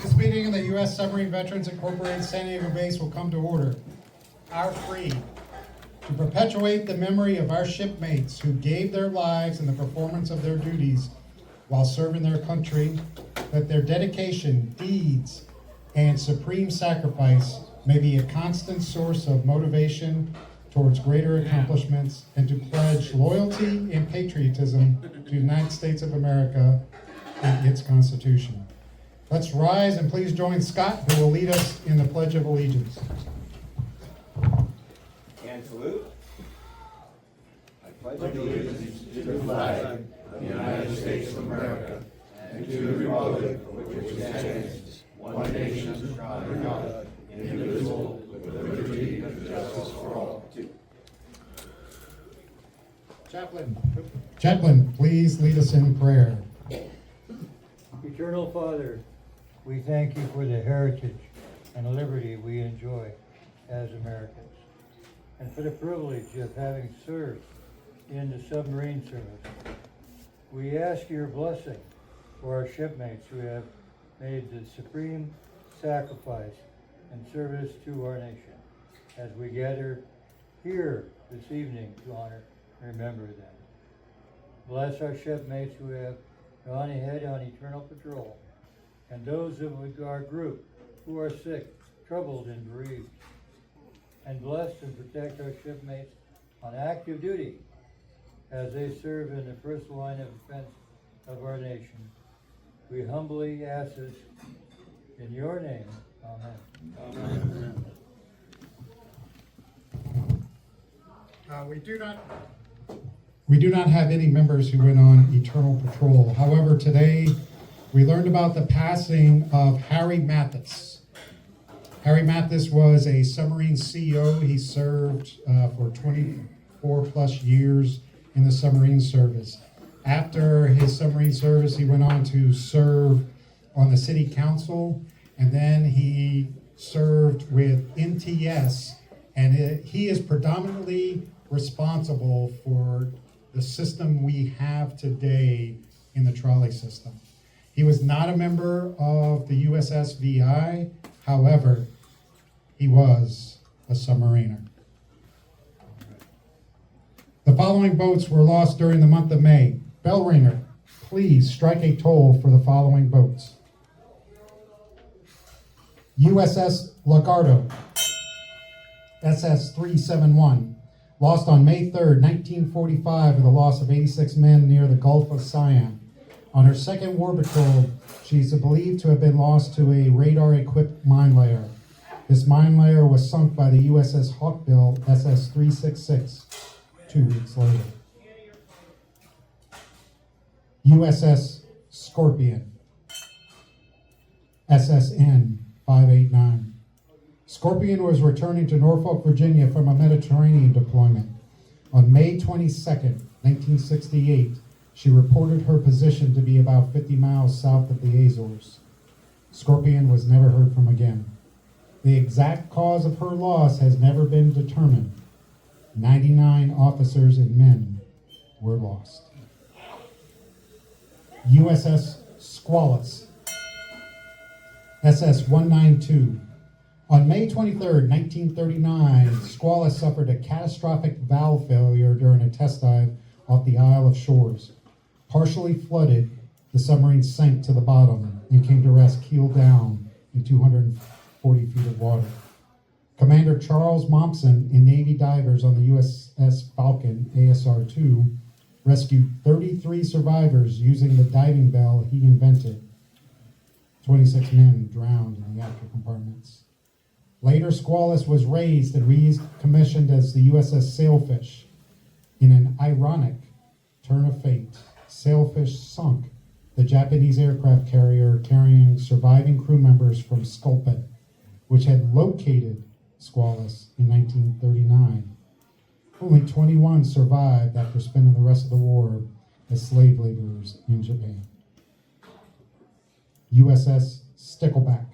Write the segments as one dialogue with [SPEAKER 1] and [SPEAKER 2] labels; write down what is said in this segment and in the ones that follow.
[SPEAKER 1] This meeting of the U.S. Submarine Veterans Incorporated San Diego Base will come to order. Our creed: to perpetuate the memory of our shipmates who gave their lives in the performance of their duties while serving their country, that their dedication, deeds, and supreme sacrifice may be a constant source of motivation towards greater accomplishments, and to pledge loyalty and patriotism to the United States of America and its Constitution. Let's rise and please join Scott, who will lead us in the Pledge of Allegiance.
[SPEAKER 2] And salute. I pledge allegiance to the flag of the United States of America and to the republic for which it stands, one nation, under God, indivisible, with liberty and justice for all.
[SPEAKER 1] Chaplain, please lead us in prayer.
[SPEAKER 3] Eternal Father, we thank you for the heritage and liberty we enjoy as Americans, and for the privilege of having served in the submarine service. We ask your blessing for our shipmates who have made the supreme sacrifice in service to our nation, as we gather here this evening to honor and remember them. Bless our shipmates who have gone ahead on eternal patrol, and those of our group who are sick, troubled, and bereaved. And bless and protect our shipmates on active duty as they serve in the first line of defense of our nation. We humbly ask this in your name. Amen.
[SPEAKER 1] We do not have any members who went on eternal patrol. However, today we learned about the passing of Harry Mathis. Harry Mathis was a submarine CEO. He served for 24 plus years in the submarine service. After his submarine service, he went on to serve on the city council, and then he served with NTS, and he is predominantly responsible for the system we have today in the trolley system. He was not a member of the USS VI, however, he was a submariner. The following boats were lost during the month of May. Bell ringer, please strike a toll for the following boats. USS Lagardo, SS 371, lost on May 3rd, 1945, with a loss of 86 men near the Gulf of Siam. On her second war patrol, she is believed to have been lost to a radar-equipped mine layer. This mine layer was sunk by the USS Hawkbill, SS 366, 2 weeks later. USS Scorpion, SSN 589. Scorpion was returning to Norfolk, Virginia from a Mediterranean deployment. On May 22nd, 1968, she reported her position to be about 50 miles south of the Azores. Scorpion was never heard from again. The exact cause of her loss has never been determined. 99 officers and men were lost. USS Squalus, SS 192. On May 23rd, 1939, Squalus suffered a catastrophic valve failure during a test dive off the Isle of Shores. Partially flooded, the submarine sank to the bottom and came to rest keel down in 240 feet of water. Commander Charles Mompson and Navy divers on the USS Falcon, ASR-2, rescued 33 survivors using the diving bell he invented. 26 men drowned in the after compartments. Later, Squalus was raised and recommissioned as the USS Sailfish. In an ironic turn of fate, Sailfish sunk the Japanese aircraft carrier carrying surviving crew members from Sculpet, which had located Squalus in 1939. Only 21 survived after spending the rest of the war as slave laborers in Japan. USS Stickleback,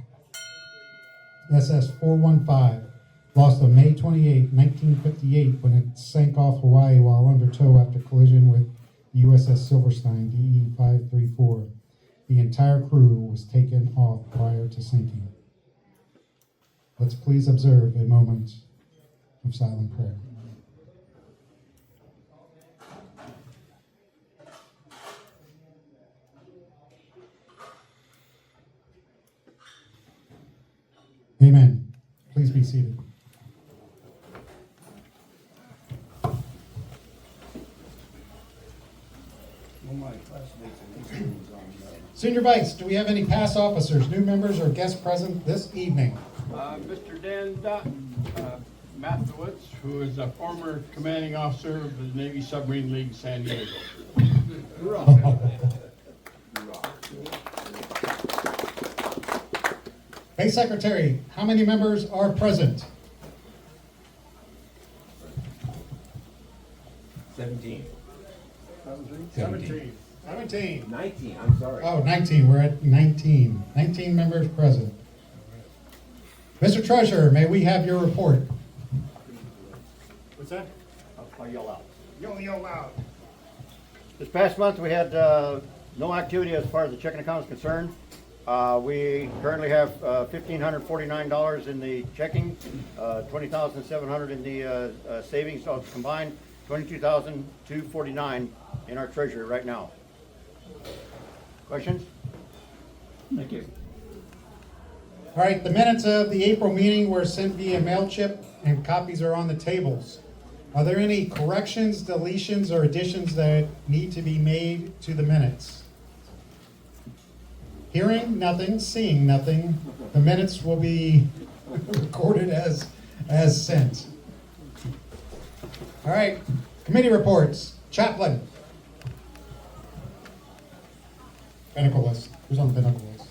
[SPEAKER 1] SS 415. lost on May 28, 1958, when it sank off Hawaii while under tow after collision with the USS Silverstein DE 534. The entire crew was taken off prior to sinking. Let's please observe a moment of silent prayer. Amen. Please be seated. Senior Vice, do we have any past officers, new members, or guests present this evening?
[SPEAKER 4] Mr. Dan Dutton, Mathewitz, who is a former commanding officer of the Navy Submarine League San Diego.
[SPEAKER 1] Hey, Secretary, how many members are present?
[SPEAKER 2] 17.
[SPEAKER 4] 17.
[SPEAKER 2] 19, I'm sorry.
[SPEAKER 1] Oh, 19. We're at 19. 19 members present. Mr. Treasurer, may we have your report?
[SPEAKER 5] What's that?
[SPEAKER 2] I'll yell out.
[SPEAKER 5] Yell loud.
[SPEAKER 6] This past month, we had no activity as far as the checking account is concerned. We currently have $1,549 in the checking, $20,700 in the savings, so combined $22,249 in our treasury right now. Questions?
[SPEAKER 2] Thank you.
[SPEAKER 1] All right, the minutes of the April meeting were sent via MailChimp and copies are on the tables. Are there any corrections, deletions, or additions that need to be made to the minutes? Hearing nothing, seeing nothing, the minutes will be recorded as sent. All right, committee reports. Chaplain. Pinnacle list. Who's on the pinnacle list?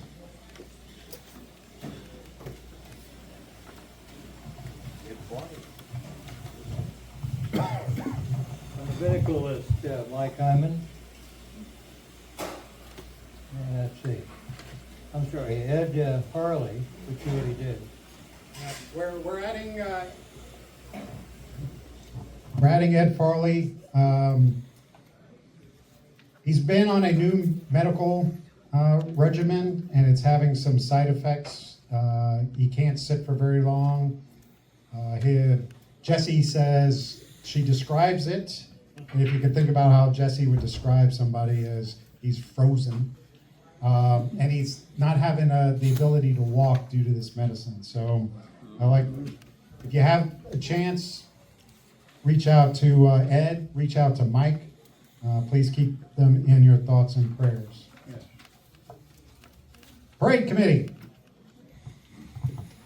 [SPEAKER 3] On the pinnacle list, Mike Hyman. And let's see. I'm sorry, Ed Farley, which you already did.
[SPEAKER 1] We're adding Ed Farley. He's been on a new medical regimen, and it's having some side effects. He can't sit for very long. Jessie says she describes it. And if you can think about how Jessie would describe somebody as he's frozen. And he's not having the ability to walk due to this medicine. So if you have a chance, reach out to Ed, reach out to Mike. Please keep them in your thoughts and prayers.
[SPEAKER 4] Yes.
[SPEAKER 1] Parade committee.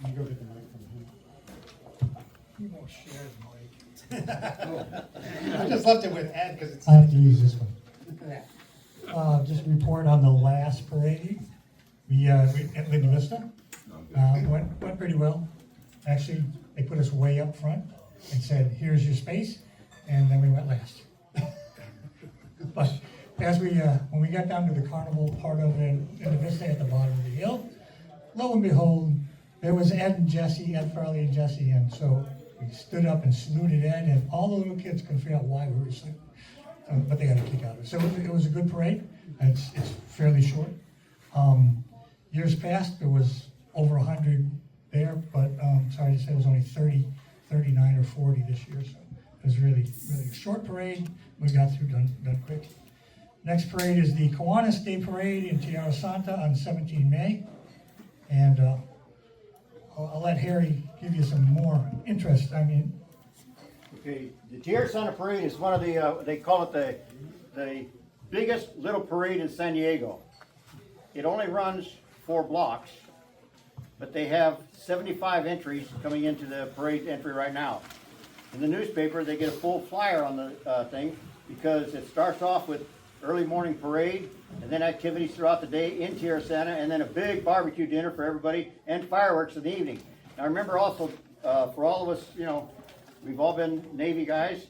[SPEAKER 1] You go get the mic from him.
[SPEAKER 5] You won't share, Mike.
[SPEAKER 1] I just left it with Ed because it's.
[SPEAKER 5] I have to use this one. Just report on the last parade. We at Linda Vista. Went pretty well. Actually, they put us way up front and said, "Here's your space," and then we went last. But as when we got down to the carnival part of it, in the Vista at the bottom of the hill, lo and behold, there was Ed Farley and Jesse, and so we stood up and saluted Ed, and all the little kids couldn't figure out why we were saluting. But they got a kick out of it. So it was a good parade. It's fairly short. Years past, there was over 100 there, but sorry to say it was only 30, 39 or 40 this year. So it was really a short parade. We got through done quick. Next parade is the Kiwanis Day Parade in Tierra Santa on 17 May. And I'll let Harry give you some more interest.
[SPEAKER 6] Okay, the Tierra Santa Parade is one of the, they call it the biggest little parade in San Diego. It only runs 4 blocks, but they have 75 entries coming into the parade entry right now. In the newspaper, they get a full flyer on the thing because it starts off with early morning parade and then activities throughout the day in Tierra Santa and then a big barbecue dinner for everybody and fireworks in the evening. Now remember also, for all of us, we've all been Navy guys.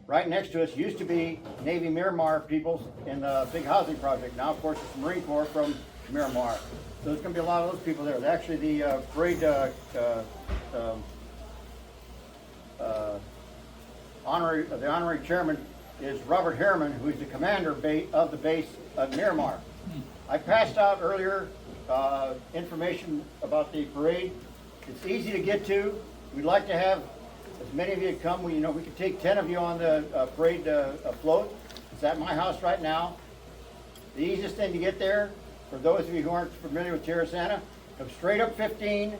[SPEAKER 6] Right next to us used to be Navy Miramar people in the big housing project. Now, of course, it's the Marine Corps from Miramar. So there's going to be a lot of those people there. Actually, the parade honorary chairman is Robert Harriman, who is the commander of the base of Miramar. I passed out earlier information about the parade. It's easy to get to. We'd like to have as many of you come. We could take 10 of you on the parade float. It's at my house right now. The easiest thing to get there, for those of you who aren't familiar with Terrasana, come straight up 15.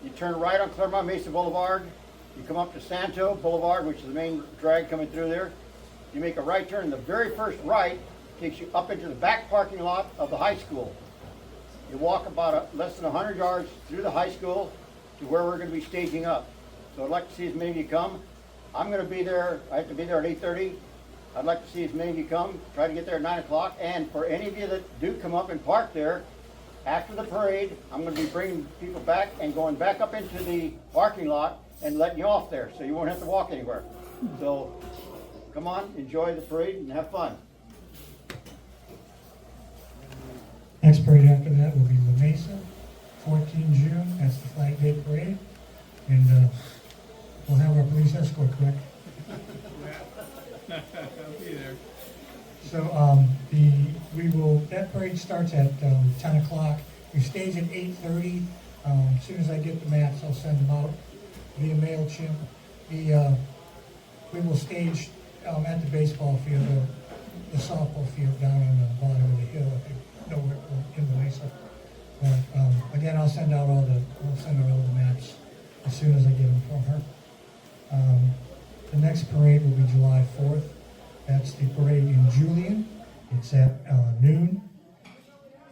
[SPEAKER 6] You turn right on Claremont Mesa Boulevard. You come up to Santo Boulevard, which is the main drag coming through there. You make a right turn, and the very first right takes you up into the back parking lot of the high school. You walk about less than 100 yards through the high school to where we're going to be staging up. So I'd like to see as many of you come. I'm going to be there. I have to be there at 8:30. I'd like to see as many of you come. Try to get there at 9 o'clock. And for any of you that do come up and park there, after the parade, I'm going to be bringing people back and going back up into the parking lot and letting you off there, so you won't have to walk anywhere. So come on, enjoy the parade and have fun.
[SPEAKER 5] Next parade after that will be La Mesa, 14 June, that's the Flag Day Parade. And we'll have our police escort, correct?
[SPEAKER 4] I'll be there.
[SPEAKER 5] So that parade starts at 10 o'clock. We stage at 8:30. As soon as I get the maps, I'll send them out via MailChimp. We will stage at the baseball field, the softball field down on the bottom of the hill, if you know where in the Mesa. But again, I'll send out all the maps as soon as I get them from her. The next parade will be July 4th. That's the parade in Julian. It's at noon,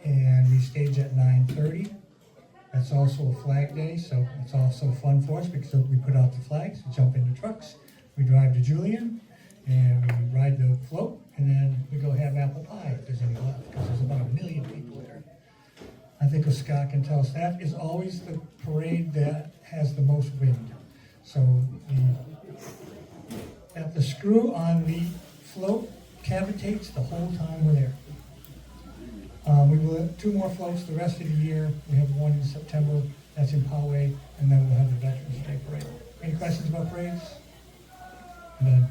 [SPEAKER 5] and we stage at 9:30. That's also a flag day, so it's also fun for us because we put out the flags, we jump into trucks, we drive to Julian, and we ride the float, and then we go have apple pie if there's any left, because there's about 1 million people there. I think Scott can tell us that is always the parade that has the most wind. So the screw on the float cavitates the whole time we're there. We will have 2 more floats the rest of the year. We have one in September, that's in Poway, and then we'll have the Veterans Day Parade. Any questions about parades? None.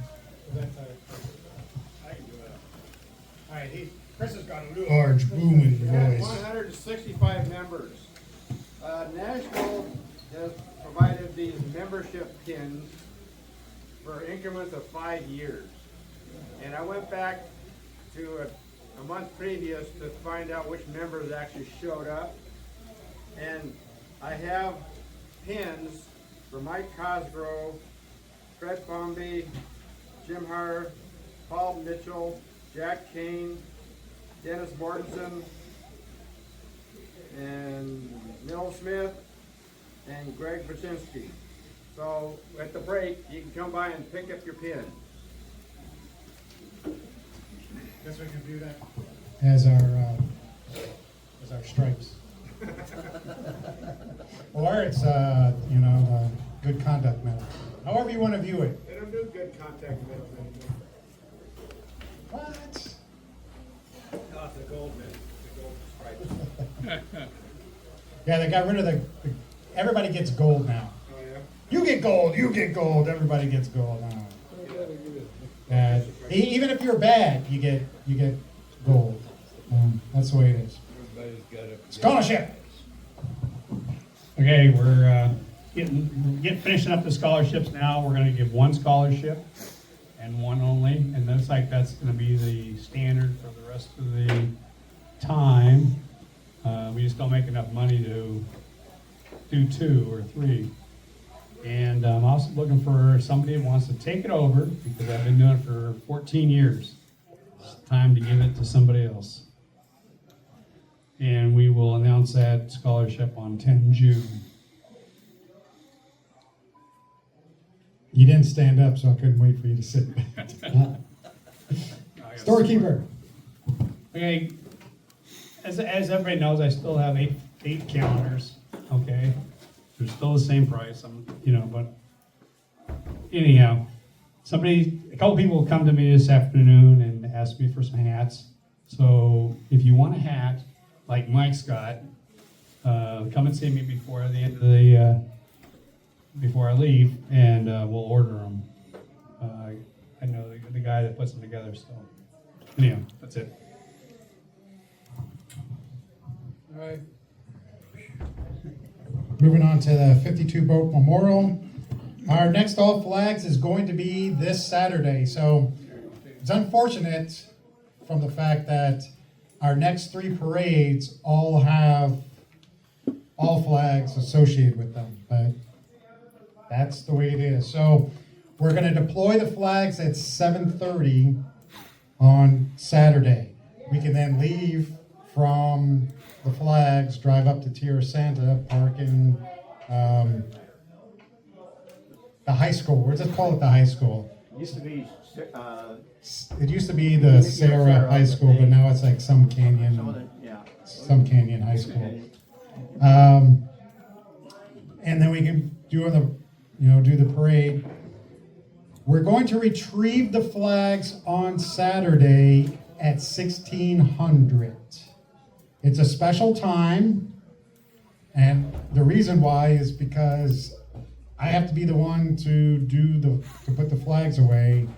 [SPEAKER 7] I can do that. All right, Chris has got a little.
[SPEAKER 1] Large booming
[SPEAKER 7] We have
[SPEAKER 1] voice.
[SPEAKER 7] 165 members. Nashville has provided these membership pins for increments of 5 years. And I went back to a month previous to find out which members actually showed up. And I have pins for Mike Cosgrove, Fred Bombi, Jim Har, Paul Mitchell, Jack Kane, Dennis Mortensen, and Neil Smith, and Greg Brzezinski. So at the break, you can come by and pick up your pin. Guess we can do that.
[SPEAKER 1] As our stripes. Or it's good conduct medal. However you want to view it.
[SPEAKER 7] They don't do good contact medals anymore.
[SPEAKER 1] What?
[SPEAKER 7] No, it's the gold medal, the gold stripes.
[SPEAKER 1] Yeah, they got rid of the everybody gets gold now.
[SPEAKER 7] Oh, yeah?
[SPEAKER 1] You get gold, everybody gets gold now. Even if you're bad, you get gold. That's the way it is. Scholarship.
[SPEAKER 8] Okay, we're finishing up the scholarships now. We're going to give 1 scholarship and 1 only, and looks like that's going to be the standard for the rest of the time. We just don't make enough money to do 2 or 3. And I'm also looking for somebody that wants to take it over because I've been doing it for 14 years. It's time to give it to somebody else. And we will announce that scholarship on 10 June.
[SPEAKER 1] You didn't stand up, so I couldn't wait for you to sit. Storekeeper.
[SPEAKER 8] Okay, as everybody knows, I still have eight calendars, okay? They're still the same price, but anyhow, a couple people will come to me this afternoon and ask me for some hats. So if you want a hat, like Mike's got, come and see me before the end of before I leave, and we'll order them. I know the guy that puts them together, so, anyhow, that's it.
[SPEAKER 4] All right.
[SPEAKER 1] Moving on to the 52 Boat Memorial. Our next All Flags is going to be this Saturday. So it's unfortunate from the fact that our next 3 parades all have All Flags associated with them, but that's the way it is. So we're going to deploy the flags at 7:30 on Saturday. We can then leave from the flags, drive up to Tierra Santa, park in the high school. We'll just call it the high school.
[SPEAKER 6] Used to be,
[SPEAKER 1] It used to be the Sarah High School, but now it's like some Canyon High School. And then we can do the parade. We're going to retrieve the flags on Saturday at 1600. It's a special time, and the reason why is because I have to be the one to put the flags away,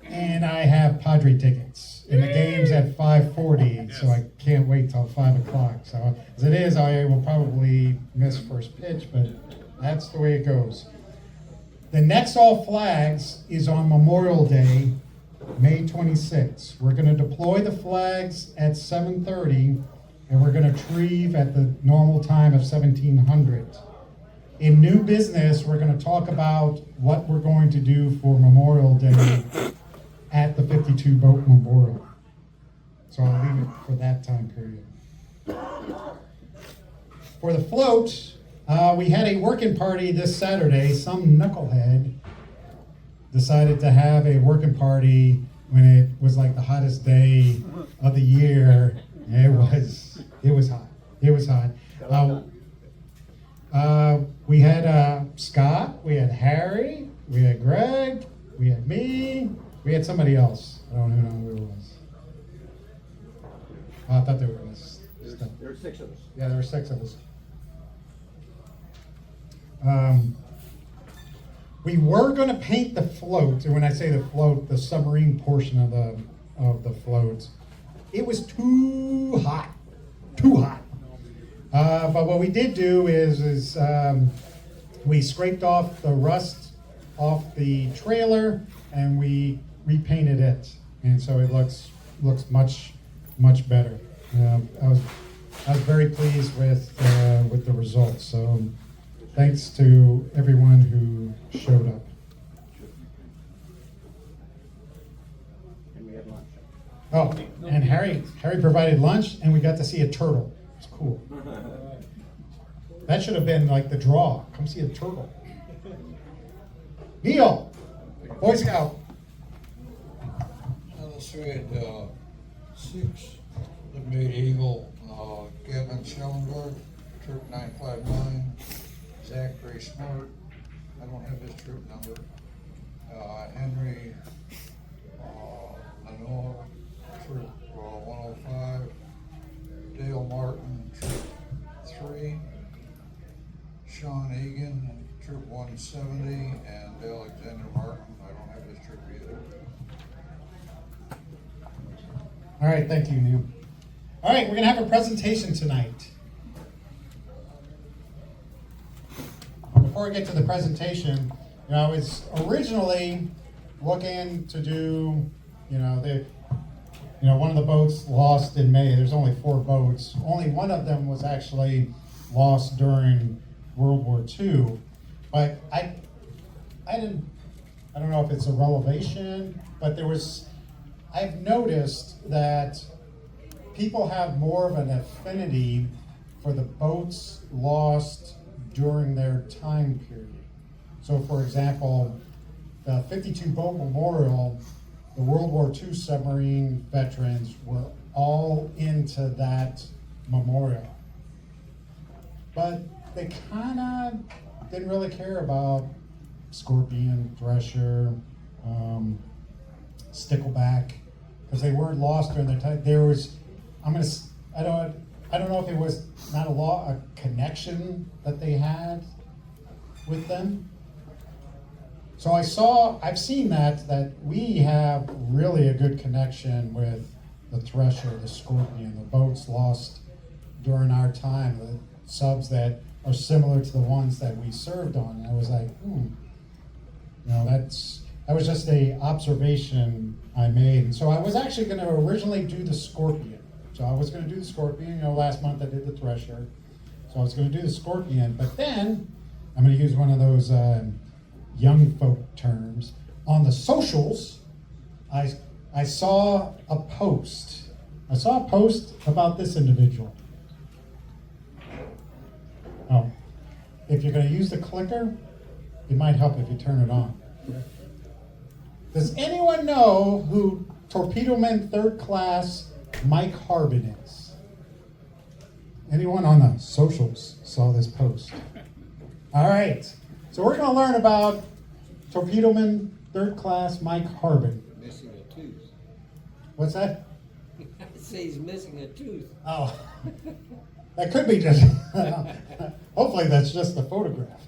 [SPEAKER 1] and I have Padre tickets, and the game's at 5:40, so I can't wait till 5 o'clock. So as it is, I will probably miss first pitch, but that's the way it goes. The next All Flags is on Memorial Day, May 26th. We're going to deploy the flags at 7:30, and we're going to retrieve at the normal time of 1700. In new business, we're going to talk about what we're going to do for Memorial Day at the 52 Boat Memorial. So I'll leave it for that time period. For the float, we had a working party this Saturday. Some knucklehead decided to have a working party when it was like the hottest day of the year. It was hot. It was hot. We had Scott, we had Harry, we had Greg, we had me, we had somebody else. I don't know who it was. Oh, I thought there was.
[SPEAKER 6] there were 6 of us.
[SPEAKER 1] Yeah, there were 6 of us. We were going to paint the float, and when I say the float, the submarine portion of the float. It was too hot. But what we did do is we scraped off the rust off the trailer and we repainted it, and so it looks much better. I was very pleased with the results. So thanks to everyone who showed up.
[SPEAKER 6] And we had lunch.
[SPEAKER 1] Oh, and Harry provided lunch, and we got to see a turtle. It's cool. That should have been like the draw. Come see a turtle. Neil, Boy Scout.
[SPEAKER 9] Let's read 6, the Made Eagle, Kevin Schellenberg, Troop 959, Zachary Smart, I don't have his troop number, Henry Lenore, Troop 105, Dale Martin, Troop 3, Sean Egan, Troop 170, and Alexander Martin, I don't have his troop either.
[SPEAKER 1] All right, thank you, Neil. All right, we're going to have a presentation tonight. Before we get to the presentation, I was originally looking to do, one of the boats lost in May. There's only 4 boats. Only one of them was actually lost during World War II. But I don't know if it's a revelation, but I've noticed that people have more of an affinity for the boats lost during their time period. So for example, the 52 Boat Memorial, the World War II submarine veterans were all into that memorial. But they kind of didn't really care about Scorpion, Thresher, Stickleback, because they weren't lost during their time. There was, I don't know if it was not a connection that they had with them. So I've seen that we have really a good connection with the Thresher, the Scorpion, the boats lost during our time, the subs that are similar to the ones that we served on. And I was like, that was just a observation I made. And so I was actually going to originally do the Scorpion. So I was going to do the Scorpion. Last month I did the Thresher. So I was going to do the Scorpion, but then I'm going to use one of those young folk terms. On the socials, I saw a post. I saw a post about this individual. Oh, if you're going to use the clicker, it might help if you turn it on. Does anyone know who Torpedoman Third Class Mike Harbin is? Anyone on the socials saw this post? All right, so we're going to learn about Torpedoman Third Class Mike Harbin.
[SPEAKER 10] Missing a tooth.
[SPEAKER 1] What's that?
[SPEAKER 10] It says he's missing a tooth.
[SPEAKER 1] Oh, that could be just, hopefully that's just the photograph.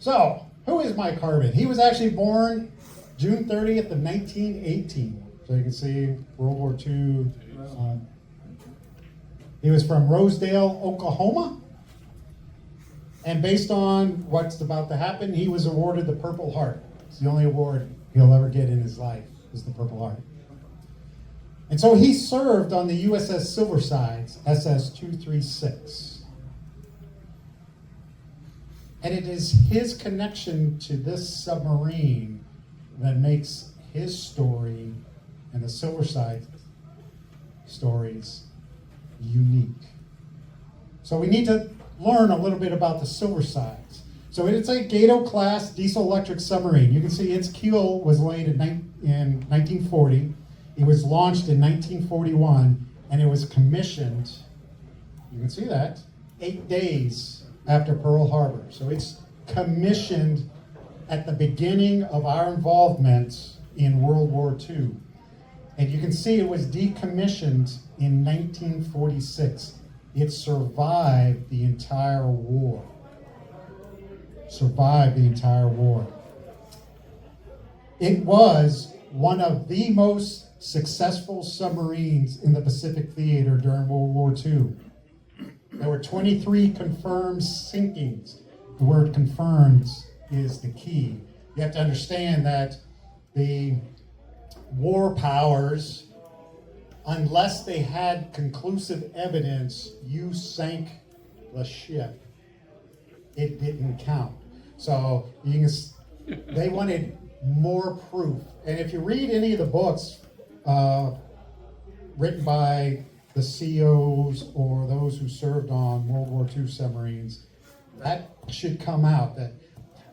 [SPEAKER 1] So, who is Mike Harbin? He was actually born June 30th of 1918. So you can see World War II. He was from Rosedale, Oklahoma. And based on what's about to happen, he was awarded the Purple Heart. It's the only award he'll ever get in his life, is the Purple Heart. And so he served on the USS Silversides, SS-236. And it is his connection to this submarine that makes his story and the Silverside stories unique. So we need to learn a little bit about the Silversides. So it's a Gato-class diesel-electric submarine. You can see its keel was laid in 1940. It was launched in 1941, and it was commissioned, you can see that, 8 days after Pearl Harbor. So it's commissioned at the beginning of our involvement in World War II. And you can see it was decommissioned in 1946. It survived the entire war. Survived the entire war. It was one of the most successful submarines in the Pacific theater during World War II. There were 23 confirmed sinkings. The word confirmed is the key. You have to understand that the war powers, unless they had conclusive evidence you sank the ship, it didn't count. So they wanted more proof. And if you read any of the books written by the CEOs or those who served on World War II submarines, that should come out, that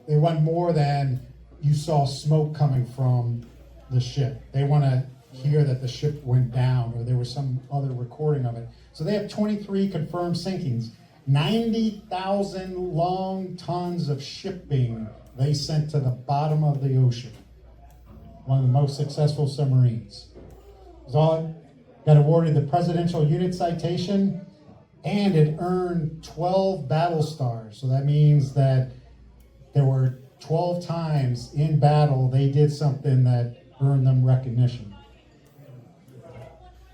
[SPEAKER 1] they want more than you saw smoke coming from the ship. They want to hear that the ship went down or there was some other recording of it. So they have 23 confirmed sinkings. 90,000 long tons of shipping they sent to the bottom of the ocean. One of the most successful submarines. Zog got awarded the Presidential Unit Citation, and it earned 12 battle stars. So that means that there were 12 times in battle they did something that earned them recognition.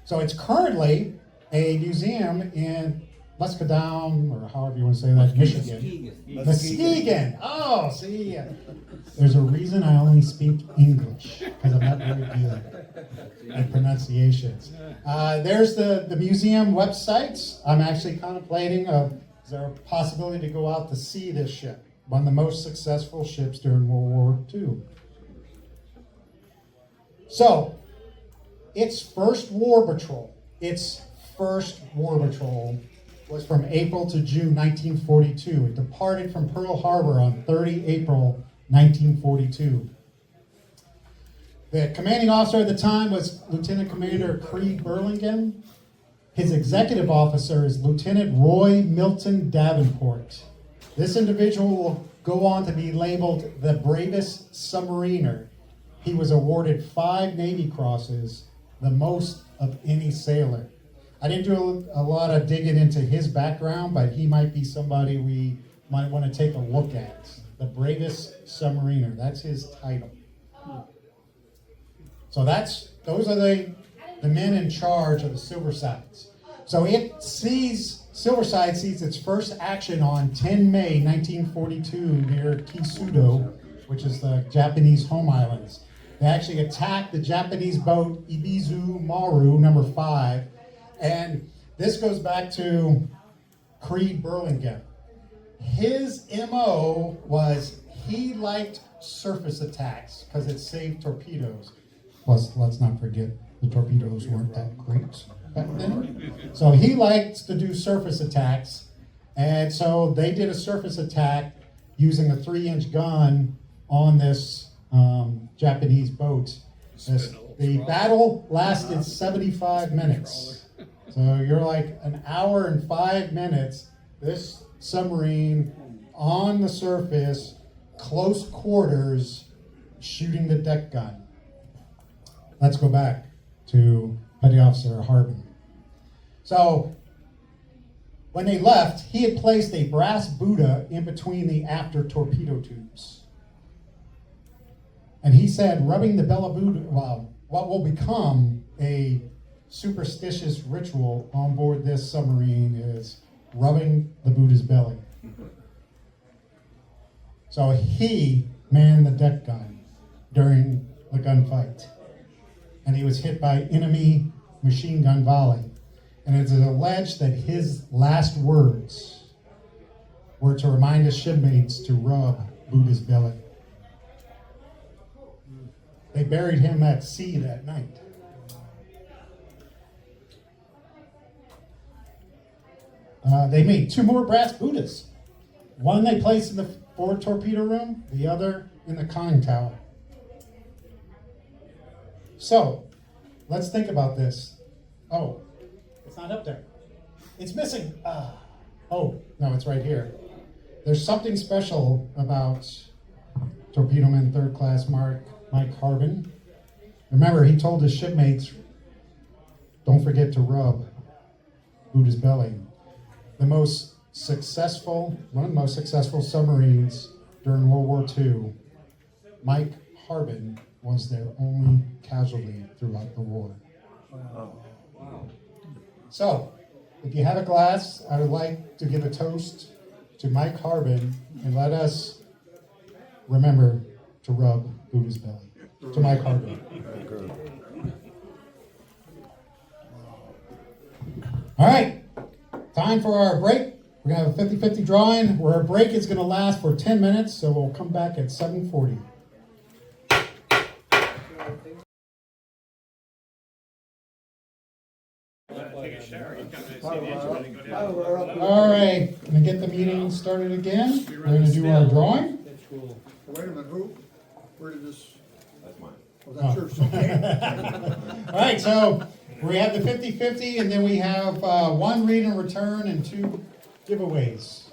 [SPEAKER 1] So it's currently a museum in Muscadine, or however you want to say that, Michigan. Muskegon. Oh, see, there's a reason I only speak English, because I'm not very good at pronunciations. There's the museum websites. I'm actually contemplating, is there a possibility to go out to see this ship? One of the most successful ships during World War II. So, its first war patrol was from April to June 1942. It departed from Pearl Harbor on 30 April 1942. The commanding officer at the time was Lieutenant Commander Creed Burlingame. His executive officer is Lieutenant Roy Milton Davenport. This individual will go on to be labeled the bravest submariner. He was awarded 5 Navy Crosses, the most of any sailor. I didn't do a lot of digging into his background, but he might be somebody we might want to take a look at. the bravest submariner. That's his title. So those are the men in charge of the Silversides. So Silverside sees its first action on 10 May 1942 near Kisudo, which is the Japanese home islands. They actually attacked the Japanese boat Ibizu Maru number 5, and this goes back to Creed Burlingame. His MO was he liked surface attacks because it saved torpedoes. Plus, let's not forget, the torpedoes weren't that great back then. So he liked to do surface attacks, and so they did a surface attack using a 3-inch gun on this Japanese boat. The battle lasted 75 minutes. So you're like an hour and 5 minutes, this submarine on the surface, close quarters, shooting the deck gun. Let's go back to Petty Officer Harbin. So when they left, he had placed a brass Buddha in between the after torpedo tubes. And he said, rubbing the Bella Buddha, well, what will become a superstitious ritual on board this submarine is rubbing the Buddha's belly. So he manned the deck gun during the gunfight. And he was hit by enemy machine gun volley. And it is alleged that his last words were to remind his shipmates to rub Buddha's belly. They buried him at sea that night. They made 2 more brass Buddhas. One they placed in the forward torpedo room, the other in the conning tower. So, let's think about this. Oh, it's not up there. It's missing. Oh, no, it's right here. There's something special about Torpedoman 3rd Class Mike Harbin. Remember, he told his shipmates, don't forget to rub Buddha's belly. One of the most successful submarines during World War II, Mike Harbin was their only casualty throughout the war. Wow. So, if you have a glass, I would like to give a toast to Mike Harbin and let us remember to rub Buddha's belly. To Mike Harbin. All right, time for our break. We're going to have a 50-50 drawing where our break is going to last for 10 minutes, so we'll come back at 7:40. All right, going to get the meeting started again. We're going to do our drawing.
[SPEAKER 9] Wait a minute, where did this?
[SPEAKER 2] That's mine.
[SPEAKER 9] Oh, that's yours, okay.
[SPEAKER 1] All right, so we have the 50-50, and then we have 1 read and return and 2 giveaways.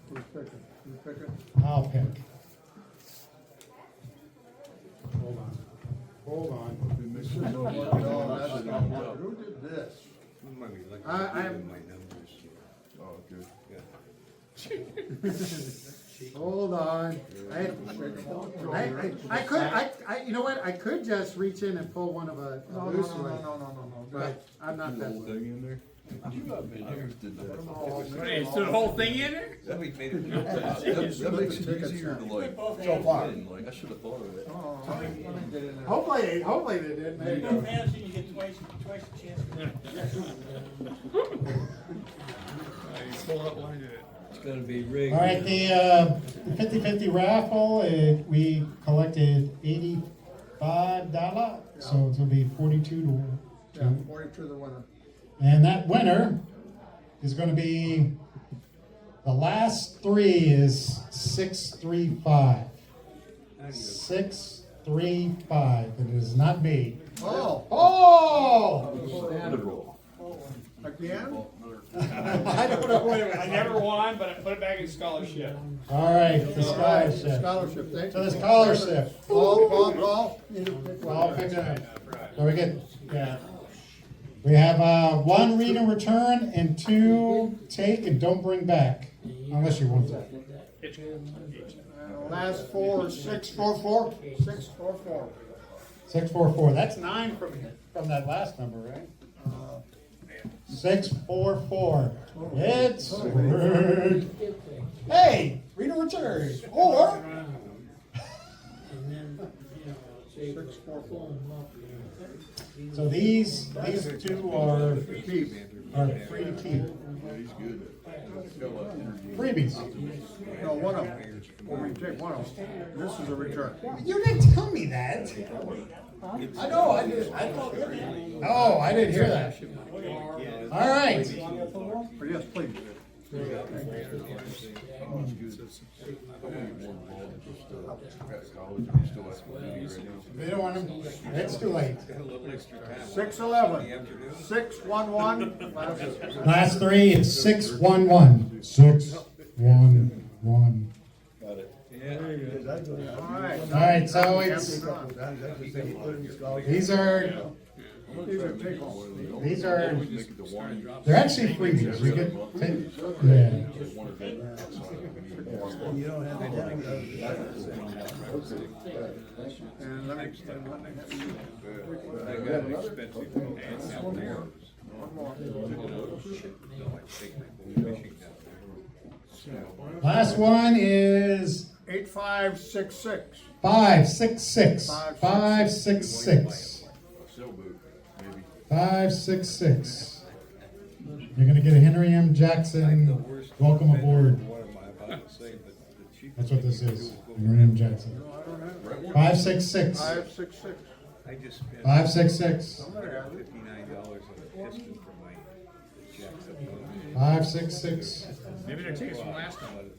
[SPEAKER 9] Who's picking? You picking?
[SPEAKER 1] I'll pick.
[SPEAKER 9] Hold on. This is no, that's not, who did this?
[SPEAKER 7] I'm,
[SPEAKER 2] Oh, good.
[SPEAKER 7] hold on. I could, you know what, I could just reach in and pull one of a
[SPEAKER 9] No,
[SPEAKER 7] loose one,
[SPEAKER 9] no.
[SPEAKER 7] but I'm not that.
[SPEAKER 2] Thing in there? Did that.
[SPEAKER 4] Hey, so the whole thing in there?
[SPEAKER 2] That makes it easier to like.
[SPEAKER 9] So far.
[SPEAKER 2] Like, I should have thought of it.
[SPEAKER 9] Oh, let me get in there.
[SPEAKER 7] Hopefully they did, there you go.
[SPEAKER 5] Fantasy, you get twice the chance.
[SPEAKER 10] It's gonna be rigged.
[SPEAKER 1] All right, the 50-50 raffle, we collected $85, so it's going to be 42 to
[SPEAKER 9] Yeah, 42 the winner.
[SPEAKER 1] And that winner is going to be, the last 3 is 635. 635, and it is not me.
[SPEAKER 9] Oh,
[SPEAKER 1] Oh!
[SPEAKER 9] again?
[SPEAKER 1] I don't know.
[SPEAKER 8] Wait a minute, I never won, but I put it back in scholarship.
[SPEAKER 1] All right, the
[SPEAKER 9] All right,
[SPEAKER 1] scholarship.
[SPEAKER 9] scholarship, thank you.
[SPEAKER 1] So the scholarship.
[SPEAKER 9] Paul.
[SPEAKER 1] I'll pick it up. So we get, yeah. We have one read and return and two take and don't bring back, unless you want to.
[SPEAKER 7] Last four, 644. 644.
[SPEAKER 1] 644. That's 9 from that last number, right? 644. It's rigged. Hey, read and return. Or
[SPEAKER 7] 644.
[SPEAKER 1] so these two are free to keep. Freebies.
[SPEAKER 7] No, one of them. Well, we take one of them. This is a return.
[SPEAKER 1] You didn't tell me that. I know, I did. Oh, I didn't hear that. All right.
[SPEAKER 7] Yes, please.
[SPEAKER 1] They don't want them. It's too late.
[SPEAKER 7] 611. 611.
[SPEAKER 1] Last three, it's 611. 611.
[SPEAKER 7] All right.
[SPEAKER 1] All right, so it's these are they're actually freebies. You get yeah.
[SPEAKER 7] And let me
[SPEAKER 1] Last one is
[SPEAKER 7] 8566.
[SPEAKER 1] 566. 566. 566. You're gonna get a Henry M. Jackson welcome aboard. That's what this is. Henry M. Jackson. 566.
[SPEAKER 7] 566.
[SPEAKER 1] 566.
[SPEAKER 2] $59 on a piston for my jacks up.
[SPEAKER 1] 566.
[SPEAKER 4] Maybe they're tickets from last time.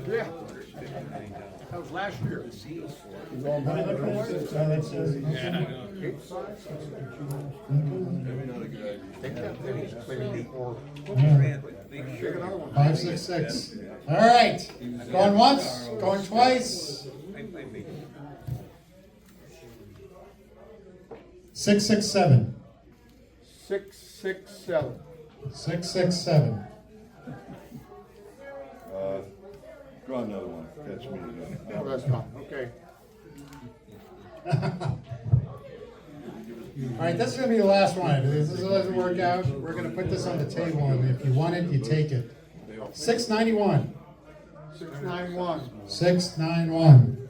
[SPEAKER 7] Yeah. That was last year.
[SPEAKER 1] That says.
[SPEAKER 2] $566.
[SPEAKER 1] 566. All right. Going once, going twice. 667.
[SPEAKER 7] 667.
[SPEAKER 1] 667.
[SPEAKER 2] Draw another one. Catch me again.
[SPEAKER 7] Oh, that's fine. Okay.
[SPEAKER 1] All right, this is going to be the last one. If this doesn't work out, we're going to put this on the table, and if you want it, you take it. 691.
[SPEAKER 7] 691.
[SPEAKER 1] 691.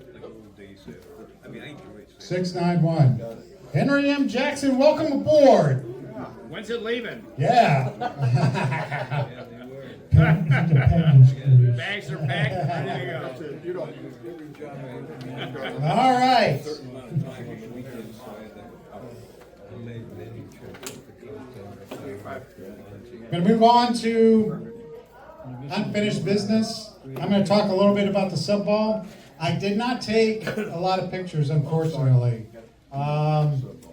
[SPEAKER 1] 691. Henry M. Jackson, welcome aboard.
[SPEAKER 4] When's it leaving?
[SPEAKER 1] Yeah.
[SPEAKER 4] Bags are packed, ready to
[SPEAKER 7] That's it. You don't.
[SPEAKER 1] All right. Going to move on to unfinished business. I'm going to talk a little bit about the sub ball. I did not take a lot of pictures, unfortunately.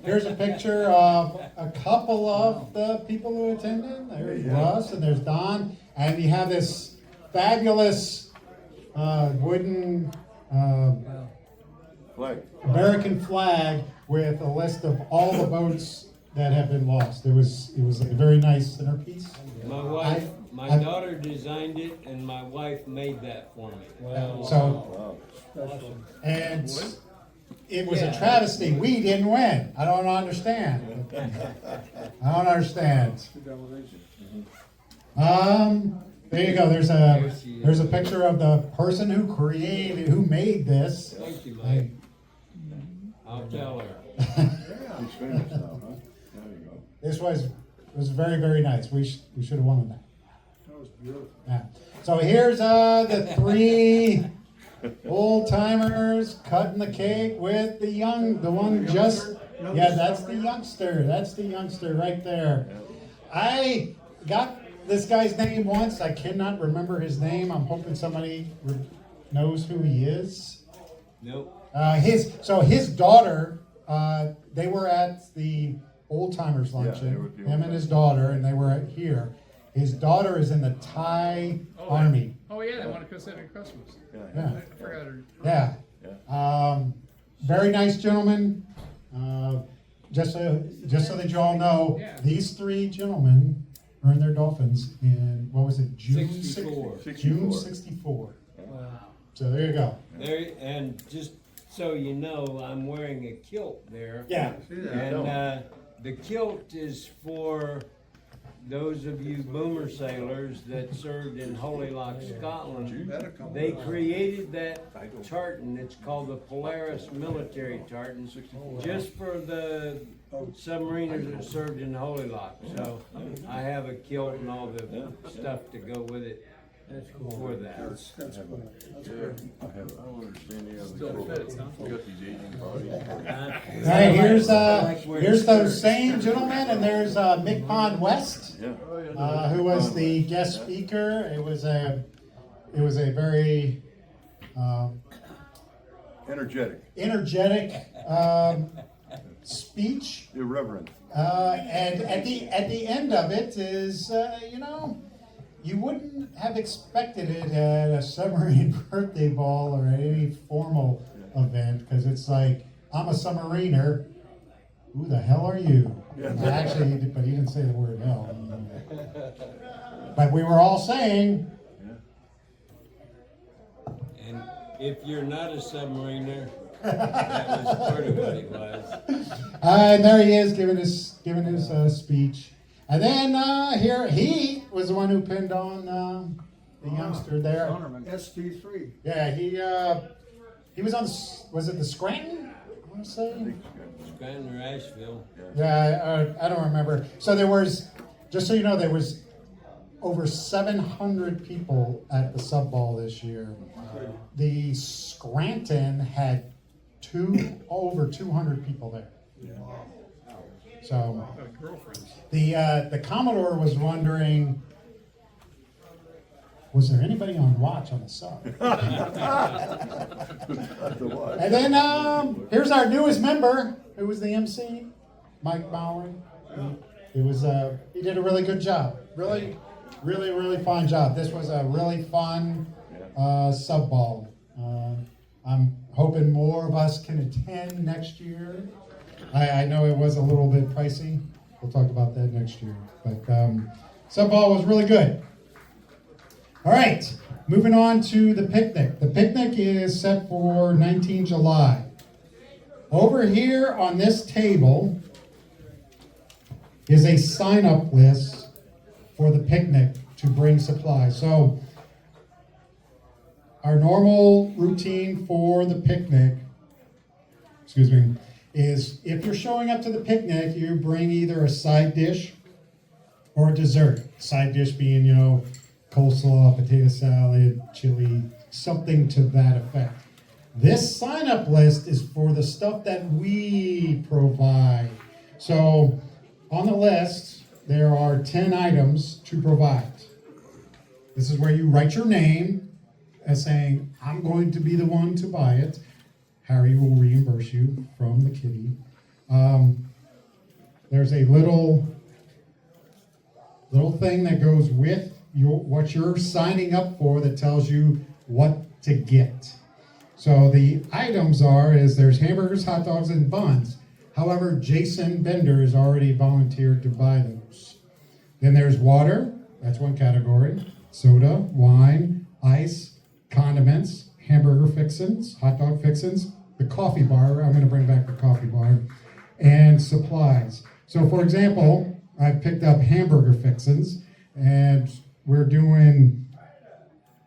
[SPEAKER 1] Here's a picture of a couple of the people who attended. There's Russ and there's Don. And you have this fabulous wooden
[SPEAKER 2] Flag.
[SPEAKER 1] American flag with a list of all the boats that have been lost. It was a very nice centerpiece.
[SPEAKER 10] My wife, my
[SPEAKER 1] I-
[SPEAKER 10] daughter designed it, and my wife made that for me.
[SPEAKER 1] So, and it was a travesty. We didn't win. I don't understand. I don't understand. There you go. There's a picture of the person who made this.
[SPEAKER 10] Thank you, Mike. I'll tell her.
[SPEAKER 2] He's famous now, huh? There you go.
[SPEAKER 1] This was very, very nice. We should have won that.
[SPEAKER 7] That was beautiful.
[SPEAKER 1] Yeah. So here's the three old timers cutting the cake with the one just. Yeah, that's the youngster. That's the youngster right there. I got this guy's name once. I cannot remember his name. I'm hoping somebody knows who he is.
[SPEAKER 10] Nope.
[SPEAKER 1] His daughter. They were at the old timers
[SPEAKER 2] they were
[SPEAKER 1] luncheon.
[SPEAKER 2] at the
[SPEAKER 1] Him and his daughter, and they were here. His daughter is in the Thai Army.
[SPEAKER 4] Oh, yeah, they want to go celebrate Christmas.
[SPEAKER 1] Yeah.
[SPEAKER 4] I forgot her.
[SPEAKER 1] Yeah. Very nice gentleman. just so that you all know, these three gentlemen earned their dolphins in, what was it, June
[SPEAKER 10] 64.
[SPEAKER 1] June 64.
[SPEAKER 10] Wow.
[SPEAKER 1] So there you go.
[SPEAKER 10] There, and just so you know, I'm wearing a kilt there.
[SPEAKER 1] Yeah.
[SPEAKER 10] And the kilt is for those of you boomer sailors that served in Holy Loch, Scotland. They created that tartan, it's called the Polaris Military Tartan, just for the submariners that served in Holy Loch. So I have a kilt and all the stuff to go with it. That's cool. For that.
[SPEAKER 2] I don't understand any of the we got these Asian bodies.
[SPEAKER 1] All right, here's those same gentlemen, and there's Mick Pond West, who was the guest speaker. It was a very energetic speech.
[SPEAKER 2] Irreverent.
[SPEAKER 1] And at the end of it is, you wouldn't have expected it at a submarine birthday ball or at any formal event, because it's like, I'm a submariner. Who the hell are you? Actually, but he didn't say the word hell. But we were all saying.
[SPEAKER 10] And if you're not a submariner, that was part of what it was.
[SPEAKER 1] And there he is giving his speech. And then here he was the one who pinned on the youngster there.
[SPEAKER 9] ST3.
[SPEAKER 1] Yeah, he was on. Was it the Scranton? I want to say.
[SPEAKER 10] Scranton or Asheville.
[SPEAKER 1] Yeah, I don't remember. So there was, just so you know, there was over 700 people at the sub ball this year. The Scranton had over 200 people there. So the Commodore was wondering, was there anybody on watch on the sub? And then here's our newest member, who was the MC, Mike Bowery. He did a really good job. Really fine job. This was a really fun sub ball. I'm hoping more of us can attend next year. I know it was a little bit pricey. We'll talk about that next year. But sub ball was really good. All right, moving on to the picnic. The picnic is set for 19 July. Over here on this table is a sign-up list for the picnic to bring supplies. So our normal routine for the picnic, is if you're showing up to the picnic, you bring either a side dish or a dessert. Side dish being, coleslaw, potato salad, chili, something to that effect. This sign-up list is for the stuff that we provide. So on the list, there are 10 items to provide. This is where you write your name as saying, I'm going to be the one to buy it. Harry will reimburse you from the kitty. There's a little thing that goes with what you're signing up for that tells you what to get. So the items there's hamburgers, hot dogs, and buns. However, Jason Bender has already volunteered to buy those. Then there's water, that's one category. Soda, wine, ice, condiments, hamburger fixins, hot dog fixins, the coffee bar, I'm going to bring back the coffee bar, and supplies. So for example, I've picked up hamburger fixins, and we're doing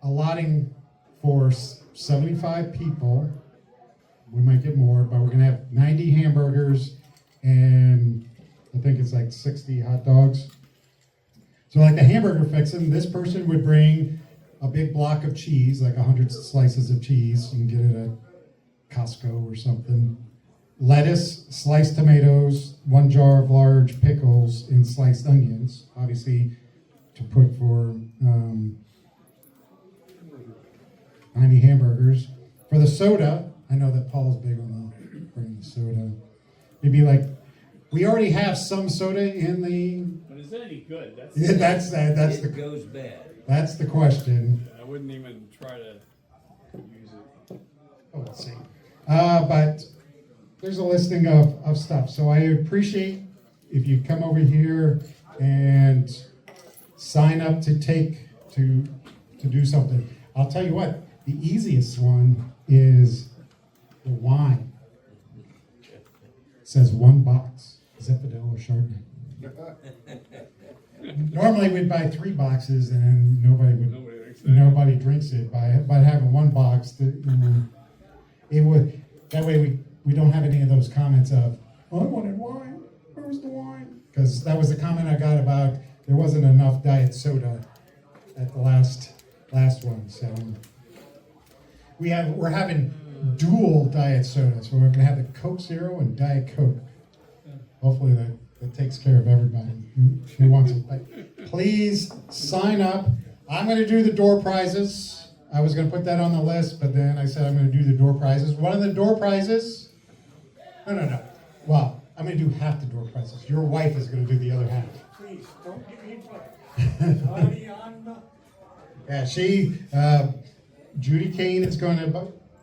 [SPEAKER 1] allotting for 75 people. We might get more, but we're going to have 90 hamburgers and I think it's like 60 hot dogs. So like the hamburger fixin', this person would bring a big block of cheese, like 100 slices of cheese. You can get it at Costco or something. Lettuce, sliced tomatoes, 1 jar of large pickles, and sliced onions, obviously to put for 90 hamburgers. For the soda, I know that Paul's big on bringing the soda. It'd be like, we already have some soda in the.
[SPEAKER 8] But is it any good?
[SPEAKER 1] That's
[SPEAKER 10] It goes bad.
[SPEAKER 1] That's the question.
[SPEAKER 8] I wouldn't even try to use it.
[SPEAKER 1] Oh, let's see. But there's a listing of stuff. So I appreciate if you come over here and sign up to do something. I'll tell you what, the easiest one is the wine. It says 1 box, Zinfandel or Chardonnay. Normally we'd buy 3 boxes and nobody drinks it. By having 1 box, it would, that way we don't have any of those comments of, oh, I wanted wine, where's the wine? Because that was the comment I got about there wasn't enough diet soda at the last one. So we're having dual diet soda, so we're gonna have the Coke Zero and Diet Coke. Hopefully that takes care of everybody who wants it. But please sign up. I'm gonna do the door prizes. I was gonna put that on the list, but then I said I'm gonna do the door prizes. One of the door prizes, no. Well, I'm gonna do half the door prizes. Your wife is gonna do the other half.
[SPEAKER 5] Please, don't get me in trouble. It's already on the...
[SPEAKER 1] Yeah, Judy Kane is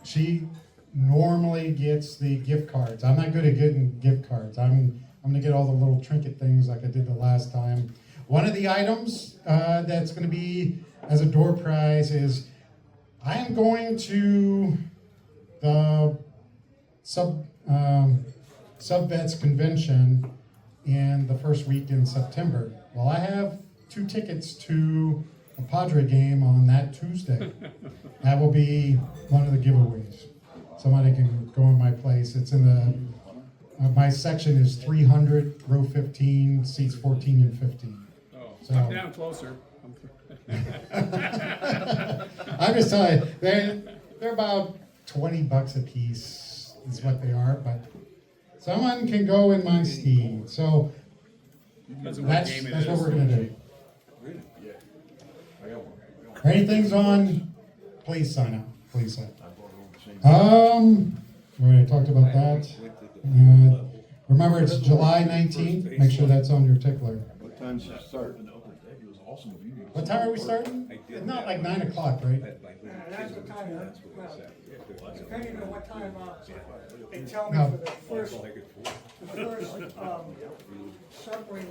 [SPEAKER 1] she normally gets the gift cards. I'm not good at getting gift cards. I'm gonna get all the little trinket things like I did the last time. One of the items that's gonna be as a door prize is I am going to the Subvets convention in the first week in September. Well, I have 2 tickets to a Padre game on that Tuesday. That will be one of the giveaways. Somebody can go in my place. It's in the, my section is 300, row 15, seats 14 and 15.
[SPEAKER 8] Oh,
[SPEAKER 1] So-
[SPEAKER 8] I'm down closer.
[SPEAKER 1] I'm just telling you, they're about $20 a piece is what they are, but someone can go in my steed. So
[SPEAKER 8] Depends on what game it
[SPEAKER 1] that's what
[SPEAKER 8] is.
[SPEAKER 1] we're gonna do. Anything's on, please sign up. Please sign up. We already talked about that. Remember, it's July 19th. Make sure that's on your tickler.
[SPEAKER 2] What time's it start?
[SPEAKER 1] What time are we starting? It's not like 9 o'clock, right?
[SPEAKER 5] That's the time, well, depending on what time, they tell me
[SPEAKER 1] No.
[SPEAKER 5] for the first submarine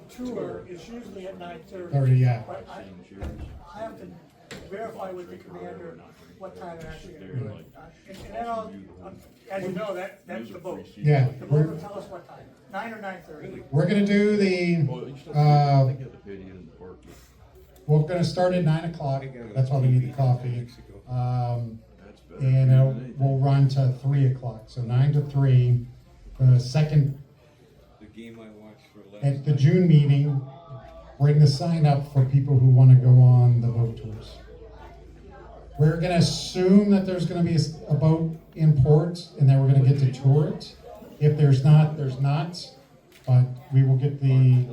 [SPEAKER 5] tour is usually at 9:30.
[SPEAKER 1] Yeah.
[SPEAKER 5] But I have to verify with the commander what time they're actually gonna do it. And then as you know, that's the boat.
[SPEAKER 1] Yeah.
[SPEAKER 5] The boat will tell us what time, 9 or 9:30.
[SPEAKER 1] We're gonna do we're gonna start at 9 o'clock. That's why we need the coffee. And we'll run to 3 o'clock. So 9 to 3. The second,
[SPEAKER 10] The game I watched for last
[SPEAKER 1] at the June meeting, we're gonna sign up for people who wanna go on the boat tours. We're gonna assume that there's gonna be a boat in port and then we're gonna get to tour it. If there's not, there's not. But we will get the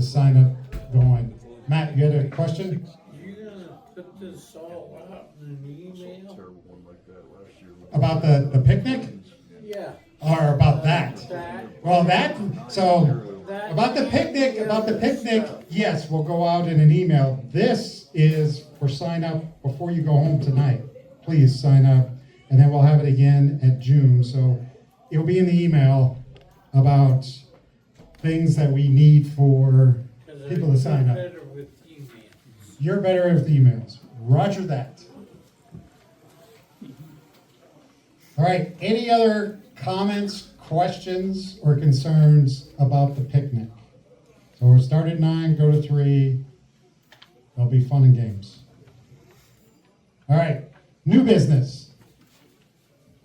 [SPEAKER 1] sign up going. Matt, you had a question?
[SPEAKER 4] You're gonna put this all out in an email?
[SPEAKER 1] About the picnic?
[SPEAKER 4] Yeah.
[SPEAKER 1] Or about that? Well, about the picnic, yes, we'll go out in an email. This is for sign up before you go home tonight. Please sign up, and then we'll have it again at June. So it'll be in the email about things that we need for people to sign up.
[SPEAKER 4] Better with emails.
[SPEAKER 1] You're better with emails. Roger that. All right, any other comments, questions, or concerns about the picnic? So we'll start at 9, go to 3. There'll be fun and games. All right, new business.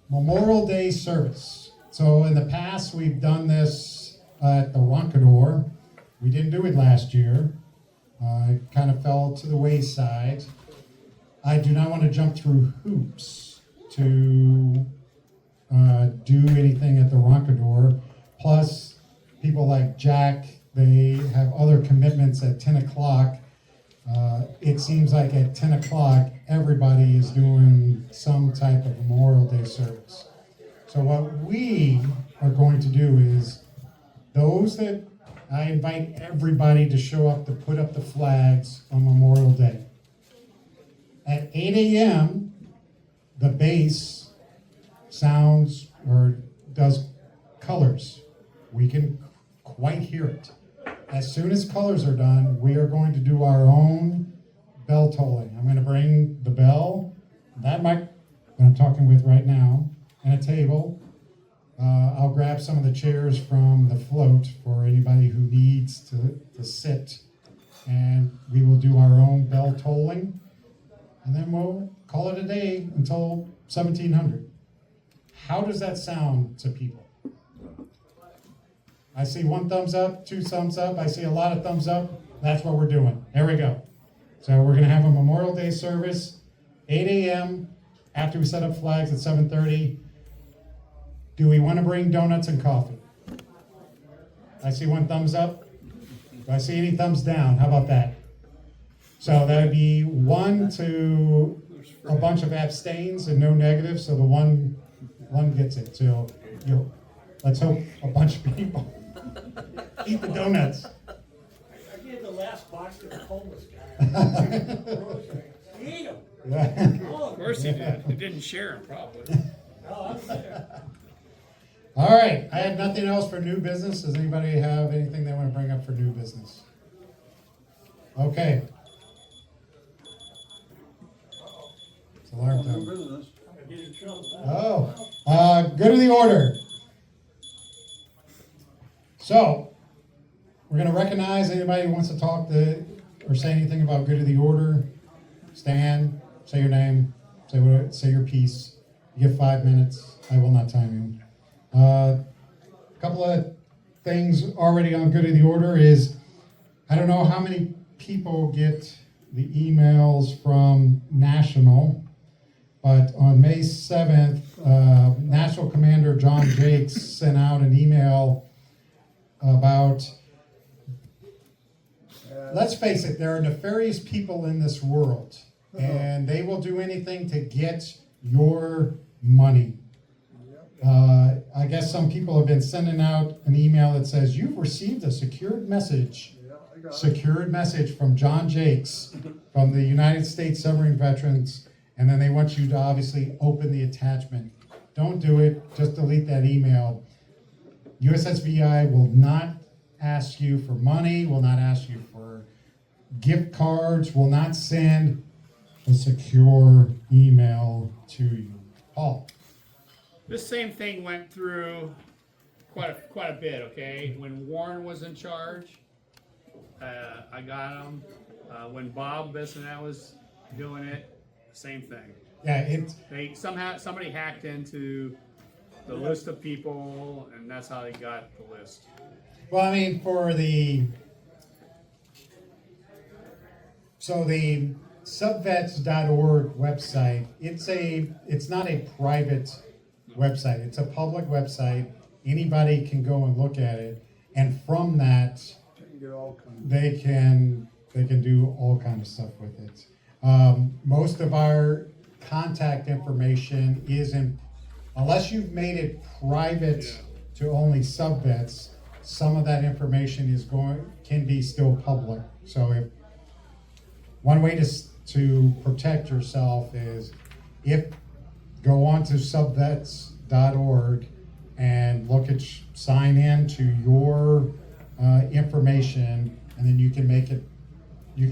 [SPEAKER 1] Memorial Day service. So in the past, we've done this at the Roncador. We didn't do it last year. It kind of fell to the wayside. I do not want to jump through hoops to do anything at the Roncador. Plus, people like Jack, they have other commitments at 10 o'clock. It seems like at 10 o'clock, everybody is doing some type of Memorial Day service. So what we are going to do is, I invite everybody to show up to put up the flags on Memorial Day. At 8 a.m., the base sounds or does colors, we can quite hear it. As soon as colors are done, we are going to do our own bell tolling. I'm going to bring the bell, that mic that I'm talking with right now, and a table. I'll grab some of the chairs from the float for anybody who needs to sit, and we will do our own bell tolling, and then we'll call it a day until 1700. How does that sound to people? I see 1 thumbs up, 2 thumbs up. I see a lot of thumbs up. That's what we're doing. There we go. So we're going to have a Memorial Day service, 8 a.m. after we set up flags at 7:30. Do we want to bring donuts and coffee? I see 1 thumbs up. Do I see any thumbs down? How about that? So that would be 1 to a bunch of abstains and no negatives. So the one gets it. So let's hope a bunch of people eat the donuts.
[SPEAKER 5] I gave the last box to the homeless guy. He ate them.
[SPEAKER 8] Of course he did. He didn't share them, probably.
[SPEAKER 5] No, I'm there.
[SPEAKER 1] All right, I have nothing else for new business. Does anybody have anything they want to bring up for new business? Okay. It's alarm time. Oh, good of the order. So, we're going to recognize anybody who wants to talk or say anything about good of the order. Stand, say your name, say your piece. You get 5 minutes. I will not time you. A couple of things already on good of the order is, I don't know how many people get the emails from National, but on May 7th, National Commander John Jakes sent out an email about, let's face it, there are nefarious people in this world, and they will do anything to get your money. I guess some people have been sending out an email that says, you've received a secured message from John Jakes from the United States Submarine Veterans, and then they want you to obviously open the attachment. Don't do it, just delete that email. USSVI will not ask you for money, will not ask you for gift cards, will not send a secure email to you. Paul.
[SPEAKER 8] This same thing went through quite a bit, okay? When Warren was in charge, I got him. When Bob Bissonette was doing it, same thing.
[SPEAKER 1] Yeah,
[SPEAKER 8] Somebody hacked into the list of people, and that's how they got the list.
[SPEAKER 1] well, I mean, the subvets.org website, it's not a private website. It's a public website. Anybody can go and look at it, and from that, they can do all kinds of stuff with it. Most of our contact information unless you've made it private to only subvets, some of that information can be still public. So one way to protect yourself is go on to subvets.org and sign in to your information, and then you can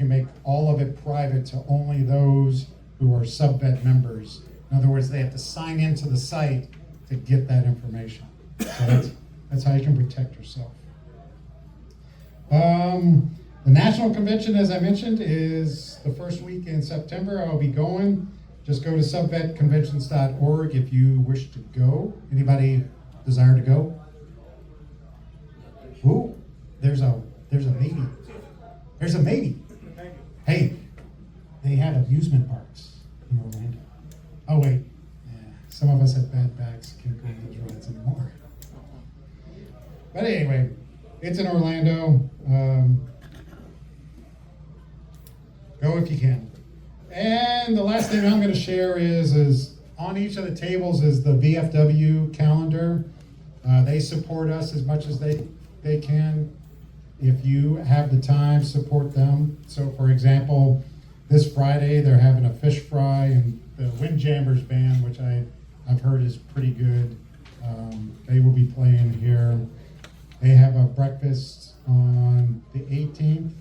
[SPEAKER 1] make all of it private to only those who are subvet members. In other words, they have to sign into the site to get that information. So that's how you can protect yourself. The National Convention, as I mentioned, is the first week in September. I'll be going. Just go to subvetconventions.org if you wish to go. Anybody desire to go? Ooh, there's a maybe. There's a maybe. Hey, they have amusement parks in Orlando. Oh wait, some of us have bad backs, can't go on those rides anymore. But anyway, it's in Orlando. Go if you can. And the last thing I'm going to share is on each of the tables is the VFW calendar. They support us as much as they can. If you have the time, support them. So, for example, this Friday they're having a fish fry, and the Windjammers band, which I I've heard is pretty good. They will be playing here. They have a breakfast on the 18th.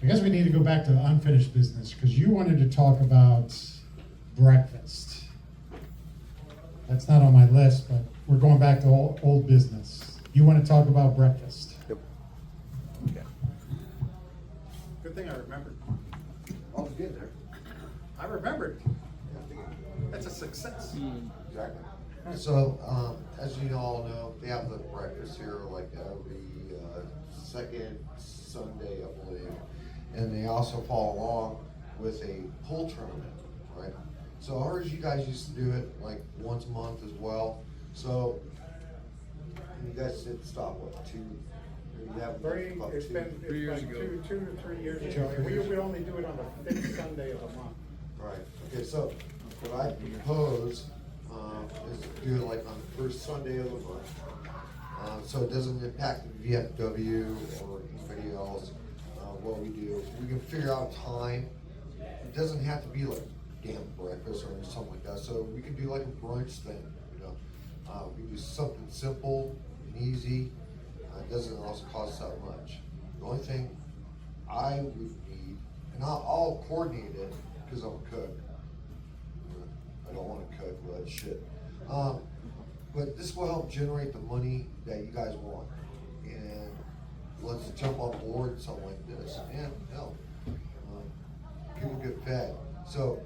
[SPEAKER 1] I guess we need to go back to the unfinished business, because you wanted to talk about breakfast. That's not on my list, but we're going back to old business. You want to talk about breakfast?
[SPEAKER 2] Yep.
[SPEAKER 1] Good thing I remembered.
[SPEAKER 2] All's good there.
[SPEAKER 1] I remembered. That's a success.
[SPEAKER 2] Exactly. So, as you all know, they have the breakfast here like every second Sunday, I believe. And they also follow along with a pool tournament, right? So I heard you guys used to do it like once a month as well. So you guys did stop, what, two? You have about
[SPEAKER 11] It's
[SPEAKER 2] two?
[SPEAKER 11] been, it's like 2 to 3 years ago. We only do it on the 5th Sunday of the month.
[SPEAKER 2] Right, okay, so what I propose is to do it like on the first Sunday of the month. So it doesn't impact the VFW or anybody else. What we do, we can figure out time. It doesn't have to be like damn breakfast or something like that. So we can do like a brunch thing, you know. We do something simple and easy. It doesn't also cost that much. The only thing I would need, and I'll coordinate it because I'm a cook. I don't want to cook red shit. But this will help generate the money that you guys want. And let's jump on board with something like this. And hell, people get fed. So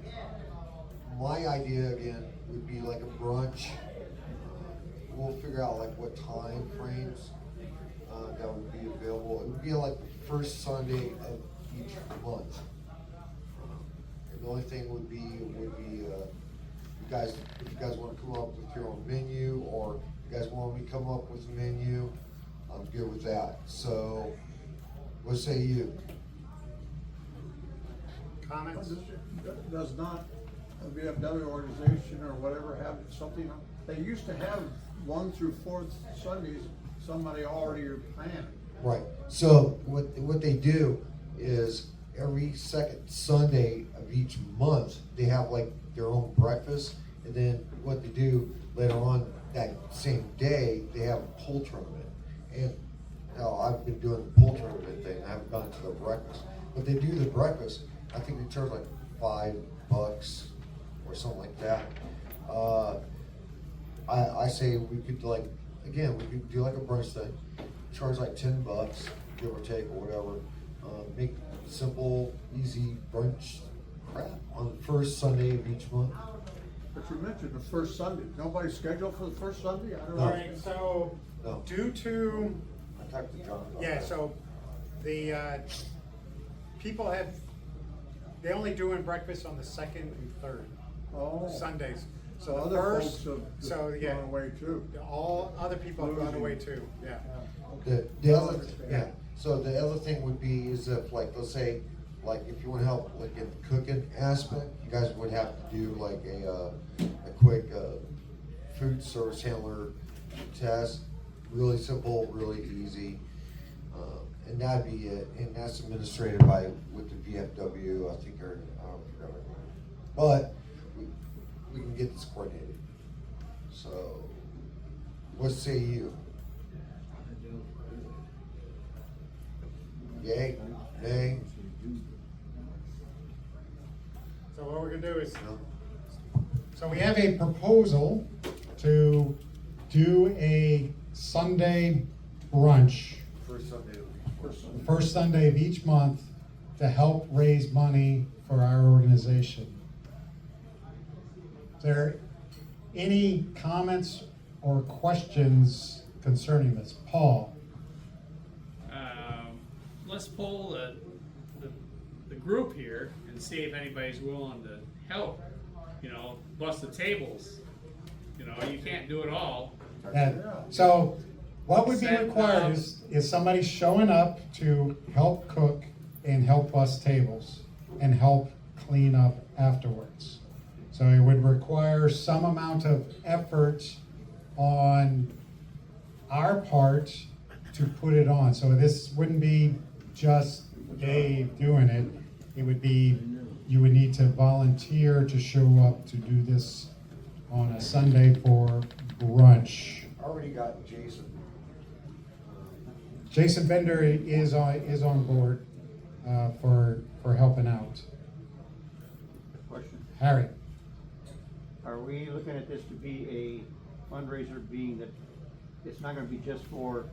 [SPEAKER 2] my idea again would be like a brunch. We'll figure out like what time frames that would be available. It would be like the first Sunday of each month. And the only thing would be if you guys want to come up with your own menu, or if you guys want me to come up with a menu, I'm good with that. So, what say you?
[SPEAKER 11] Comments?
[SPEAKER 9] Does not a VFW organization or whatever have something, they used to have 1 through 4th Sundays, somebody already planned.
[SPEAKER 2] Right. So what they do is every second Sunday of each month they have like their own breakfast, and then what they do later on that same day they have a pool tournament. And now I've been doing the pool tournament thing. I haven't gone to the breakfast, but they do the breakfast. I think they charge like $5 or something like that. I say we could we could do like a brunch thing, charge like $10, give or take or whatever. Make simple, easy brunch crap on the first Sunday of each month.
[SPEAKER 9] But you mentioned the first Sunday. Nobody's scheduled for the first Sunday? I don't
[SPEAKER 2] No.
[SPEAKER 11] All
[SPEAKER 9] know.
[SPEAKER 11] right, so
[SPEAKER 2] No.
[SPEAKER 11] due to,
[SPEAKER 2] I talked to John about
[SPEAKER 11] yeah,
[SPEAKER 2] that.
[SPEAKER 11] so the people they only doing breakfast on the 2nd and 3rd
[SPEAKER 9] Oh.
[SPEAKER 11] Sundays.
[SPEAKER 9] So
[SPEAKER 11] So the
[SPEAKER 9] other
[SPEAKER 11] first,
[SPEAKER 9] folks have
[SPEAKER 11] so yeah,
[SPEAKER 9] gone away too.
[SPEAKER 11] all other people have gone away too, yeah.
[SPEAKER 2] The other, yeah, so the other thing would be is if like, let's say, like if you want to help like in the cooking aspect, you guys would have to do like a quick food service handler test, really simple, really easy. And that'd be it, and that's administrated with the VFW, I think, or, I don't forget her name. But we can get this coordinated. So, what say you? Yay, nay?
[SPEAKER 11] So what we're gonna do is,
[SPEAKER 2] No?
[SPEAKER 1] So we have a proposal to do a Sunday brunch,
[SPEAKER 2] First Sunday of
[SPEAKER 1] the first Sunday of each month, to help raise money for our organization. Is there any comments or questions concerning this? Paul?
[SPEAKER 8] Let's poll the group here and see if anybody's willing to help, bust the tables. You can't do it all.
[SPEAKER 1] So what would be
[SPEAKER 8] Set
[SPEAKER 1] required is somebody showing up to help cook and help bus tables and help clean up afterwards. So it would require some amount of effort on our part to put it on. So this wouldn't be just Dave doing it. It would be you would need to volunteer to show up to do this on a Sunday for brunch.
[SPEAKER 2] Already got Jason.
[SPEAKER 1] Jason Bender is on board for helping out.
[SPEAKER 6] Question.
[SPEAKER 1] Harry,
[SPEAKER 6] Are we looking at this to be a fundraiser, being that it's not gonna be just for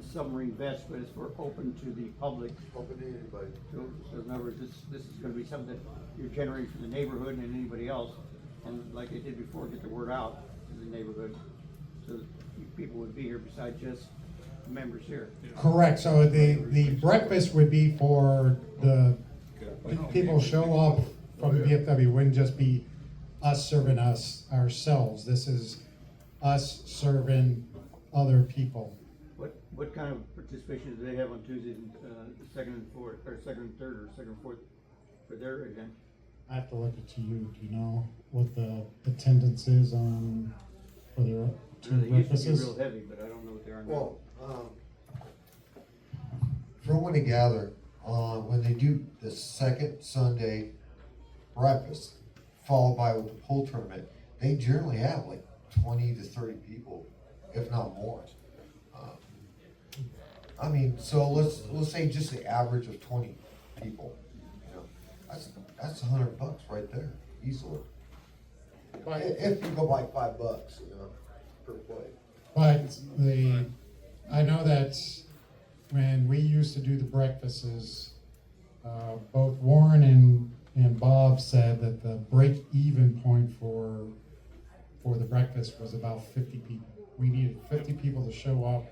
[SPEAKER 6] the submarine vest, but it's for open to the public?
[SPEAKER 2] Open to anybody.
[SPEAKER 6] So in other words, this is gonna be something that you're generating for the neighborhood and anybody else, and like they did before, get the word out to the neighborhood, so that people would be here besides just members here.
[SPEAKER 1] correct. So the breakfast would be for the people show up from the VFW. It wouldn't just be us serving us ourselves. This is us serving other people.
[SPEAKER 6] What kind of participation do they have on Tuesdays, the second and fourth, or second and third, or second and fourth for their event?
[SPEAKER 1] I have to look it to you. Do you know what the attendance is on for their two
[SPEAKER 6] They used to be
[SPEAKER 1] breakfasts?
[SPEAKER 6] real heavy, but I don't know what they are now.
[SPEAKER 2] Well, from what I gather, when they do the second Sunday breakfast, followed by with the pool tournament, they generally have like 20 to 30 people, if not more. I mean, so let's say just the average of 20 people. You know, that's $100 right there, easily. If you go by $5, you know, per plate.
[SPEAKER 1] But I know that when we used to do the breakfasts, both Warren and Bob said that the break-even point for the breakfast was about 50 people. We needed 50 people to show up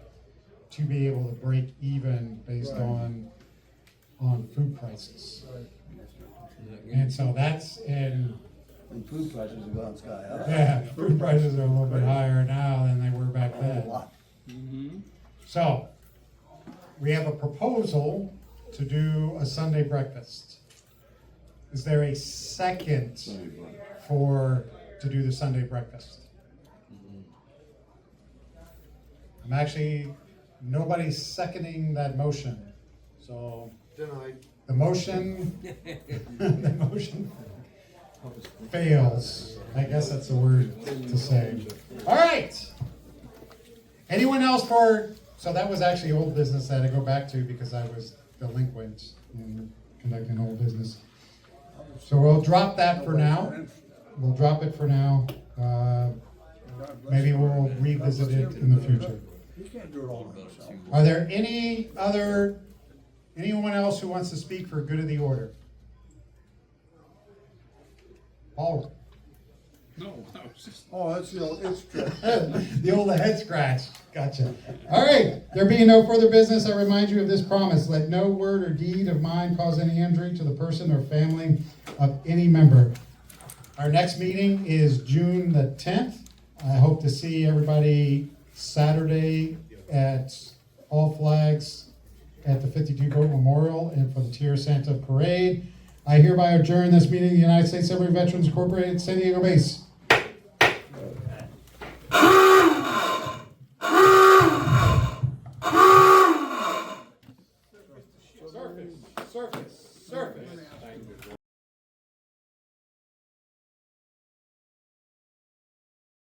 [SPEAKER 1] to be able to break even based on food prices. And so that's
[SPEAKER 12] And food prices have gone sky high.
[SPEAKER 1] yeah, food prices are a little bit higher now than they were back
[SPEAKER 12] A
[SPEAKER 1] then.
[SPEAKER 12] lot.
[SPEAKER 1] So, we have a proposal to do a Sunday breakfast. Is there a second to do the Sunday breakfast? I'm actually, nobody's seconding that motion. So,
[SPEAKER 2] Denied.
[SPEAKER 1] the motion fails. I guess that's the word to say. All right. Anyone else so that was actually old business that I go back to because I was delinquent in conducting old business. So we'll drop that for now. We'll drop it for now. Maybe we'll revisit it in the future.
[SPEAKER 12] He can't do it all himself.
[SPEAKER 1] Are there anyone else who wants to speak for good of the order? Paul?
[SPEAKER 4] No, I was just.
[SPEAKER 9] Oh, that's the old, it's true.
[SPEAKER 1] The old head scratch. Gotcha. All right. There being no further business, I remind you of this promise. Let no word or deed of mine cause any injury to the person or family of any member. Our next meeting is June the 10th. I hope to see everybody Saturday at All Flags at the 52 Boat Memorial and for the Tierra Santa Parade. I hereby adjourn this meeting of the United States Submarine Veterans Incorporated, San Diego base.